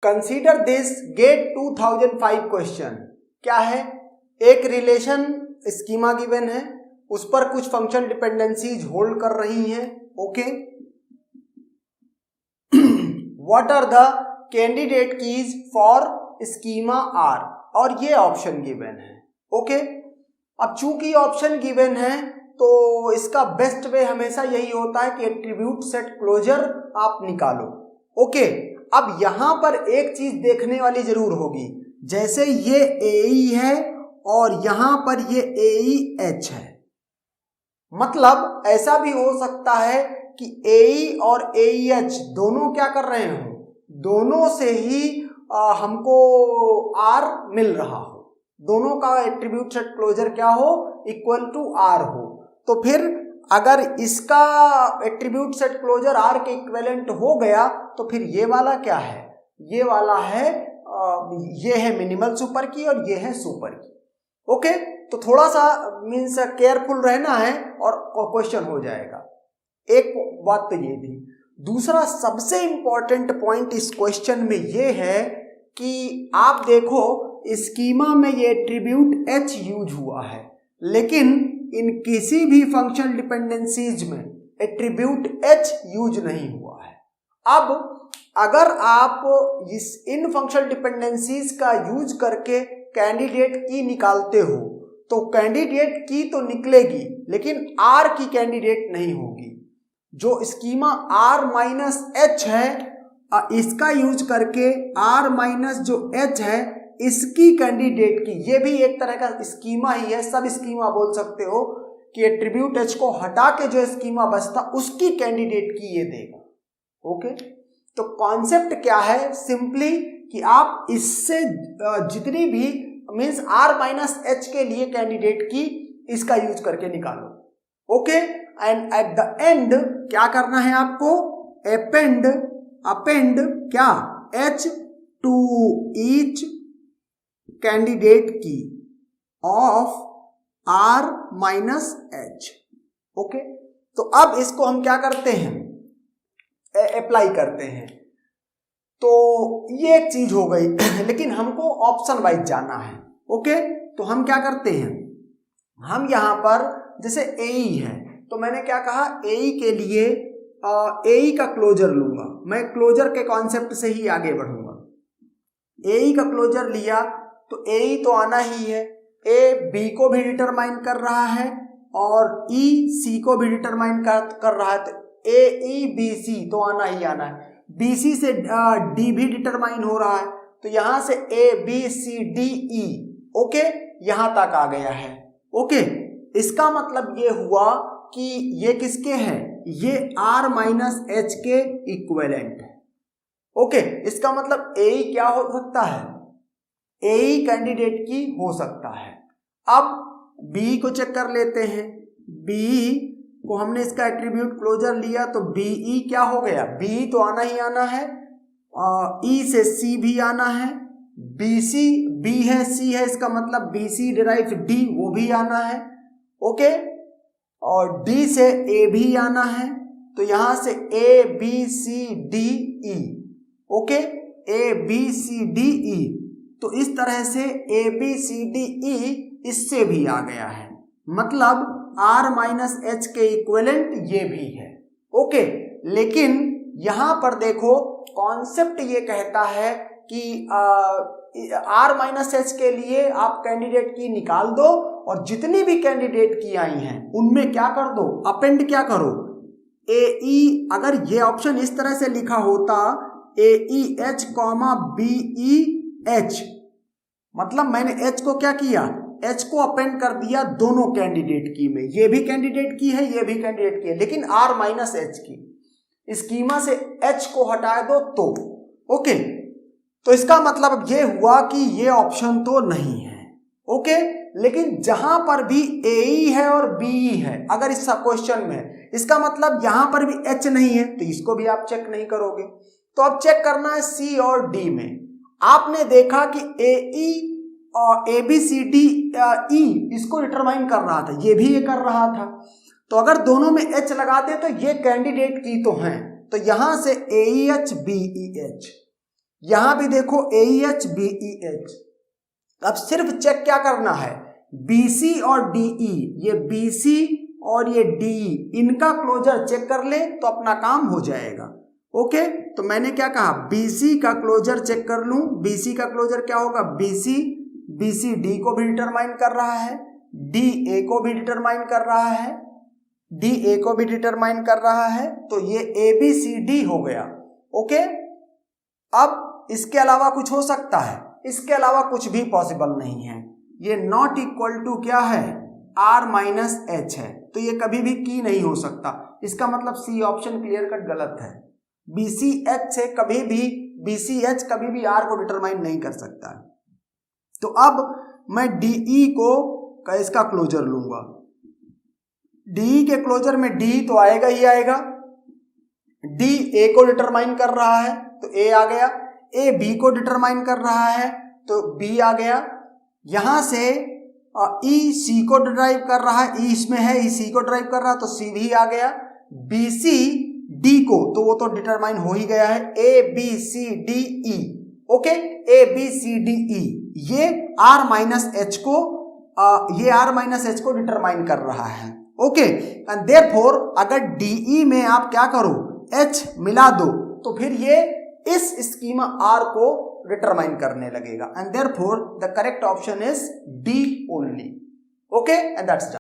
Consider this gate 2005 question. क्या है, एक रिलेशन स्कीमा गिवन है, उस पर कुछ फंक्शन डिपेंडेंसीज होल्ड कर रही हैं। Okay, what are the candidate keys for schema R, और ये ऑप्शन गिवन है। ओके, अब चूंकि ऑप्शन गिवन है तो इसका बेस्ट वे हमेशा यही होता है कि एट्रीब्यूट सेट क्लोजर आप निकालो। ओके, अब यहां पर एक चीज देखने वाली जरूर होगी, जैसे ये AE है और यहां पर ये AEH है, मतलब ऐसा भी हो सकता है कि AE और AEH दोनों क्या कर रहे हो, दोनों से ही हमको R मिल रहा हो, दोनों का एट्रीब्यूट सेट क्लोजर क्या हो, इक्वल टू R हो। तो फिर अगर इसका एट्रीब्यूट सेट क्लोजर R के इक्विवेलेंट हो गया तो फिर ये वाला क्या है, ये वाला है ये है मिनिमल सुपर की और ये है सुपर की। ओके, तो थोड़ा सा मीन्स केयरफुल रहना है और क्वेश्चन हो जाएगा। एक बात तो ये थी। दूसरा सबसे इंपॉर्टेंट पॉइंट इस क्वेश्चन में ये है कि आप देखो स्कीमा में ये एट्रीब्यूट H यूज हुआ है, लेकिन इन किसी भी फंक्शन डिपेंडेंसीज में एट्रीब्यूट H यूज नहीं हुआ है। अब अगर आप इन फंक्शन डिपेंडेंसीज का यूज करके कैंडिडेट की निकालते हो तो कैंडिडेट की तो निकलेगी, लेकिन R की कैंडिडेट नहीं होगी। जो स्कीमा R माइनस H है, इसका यूज करके R माइनस जो H है इसकी कैंडिडेट की, ये भी एक तरह का स्कीमा ही है, सब स्कीमा बोल सकते हो कि एट्रीब्यूट H को हटा के जो स्कीमा बचता उसकी कैंडिडेट की ये देगा। ओके, तो कॉन्सेप्ट क्या है, सिंपली कि आप इससे जितनी भी मीन्स R माइनस H के लिए कैंडिडेट की इसका यूज करके निकालो। Okay, and at the end क्या करना है आपको, अपेंड क्या, H टू ईच कैंडिडेट की of R minus H। Okay, तो अब इसको हम क्या करते हैं, अप्लाई करते हैं। तो ये एक चीज हो गई लेकिन हमको ऑप्शन वाइज जाना है। ओके, तो हम क्या करते हैं, हम यहां पर जैसे AE है तो मैंने क्या कहा, AE के लिए AE का क्लोजर लूंगा, मैं क्लोजर के कॉन्सेप्ट से ही आगे बढ़ूंगा। AE का क्लोजर लिया तो AE तो आना ही है, A B को भी डिटरमाइन कर रहा है और E C को भी डिटरमाइन कर रहा है, तो AE BC तो आना ही आना है। BC से D भी डिटरमाइन हो रहा है, तो यहां से ABCDE ओके यहां तक आ गया है। ओके, इसका मतलब ये हुआ कि ये किसके हैं, ये R माइनस H के इक्विवेलेंट है। ओके, इसका मतलब AE क्या हो सकता है, AE कैंडिडेट की हो सकता है। अब B को चेक कर लेते हैं, B को हमने इसका एट्रीब्यूट क्लोजर लिया तो BE क्या हो गया, BE तो आना ही आना है, E से C भी आना है, BC B है C है, इसका मतलब BC डिराइव D वो भी आना है। ओके, और D से A भी आना है, तो यहां से ABCDE ओके ABCDE, तो इस तरह से ABCDE इससे भी आ गया है, मतलब R माइनस H के इक्विवेलेंट ये भी है। ओके, लेकिन यहां पर देखो कॉन्सेप्ट ये कहता है कि R माइनस H के लिए आप कैंडिडेट की निकाल दो और जितनी भी कैंडिडेट की आई हैं उनमें क्या कर दो, अपेंड क्या करो, AE, अगर ये ऑप्शन इस तरह से लिखा होता AEH BEH, मतलब मैंने H को क्या किया, H को अपेंड कर दिया दोनों कैंडिडेट की में, ये भी कैंडिडेट की है ये भी कैंडिडेट की है, लेकिन R माइनस H की स्कीमा से H को हटा दो तो। ओके, तो इसका मतलब ये हुआ कि ये ऑप्शन तो नहीं है। ओके, लेकिन जहां पर भी AE है और BE है अगर इस क्वेश्चन में, इसका मतलब यहां पर भी H नहीं है तो इसको भी आप चेक नहीं करोगे। तो अब चेक करना है C और D में। आपने देखा कि AE और ABCDE इसको डिटरमाइन कर रहा था, ये भी ये कर रहा था, तो अगर दोनों में H लगाते तो ये कैंडिडेट की तो हैं, तो यहां से AEH BEH, यहां भी देखो AEH BEH। अब सिर्फ चेक क्या करना है, BC और DE, ये BC और ये DE इनका क्लोजर चेक कर ले तो अपना काम हो जाएगा। ओके, तो मैंने क्या कहा, BC का क्लोजर चेक कर लूं। BC का क्लोजर क्या होगा, BC D को भी डिटरमाइन कर रहा है, DA को भी डिटरमाइन कर रहा है, DA को भी डिटरमाइन कर रहा है, तो ये ABCD हो गया। ओके, अब इसके अलावा कुछ हो सकता है, इसके अलावा कुछ भी पॉसिबल नहीं है। ये नॉट इक्वल टू क्या है, R माइनस H है, तो ये कभी भी की नहीं हो सकता। इसका मतलब सी ऑप्शन क्लियर कट गलत है। BCH से BCH कभी भी R को डिटरमाइन नहीं कर सकता है। तो अब मैं DE को इसका क्लोजर लूंगा। DE के क्लोजर में D तो आएगा ही आएगा, D A को डिटरमाइन कर रहा है तो A आ गया, A B को डिटरमाइन कर रहा है तो B आ गया, यहां से E C को ड्राइव कर रहा है, E इसमें है, E C को ड्राइव कर रहा है तो C भी आ गया, BC D को तो वो तो डिटरमाइन हो ही गया है, ABCDE। ओके, ABCDE ये R माइनस H को डिटरमाइन कर रहा है। ओके, एंड देयरफॉर अगर DE में आप क्या करो, H मिला दो तो फिर ये इस स्कीमा R को डिटरमाइन करने लगेगा, and therefore the correct option is D only. Okay, and that's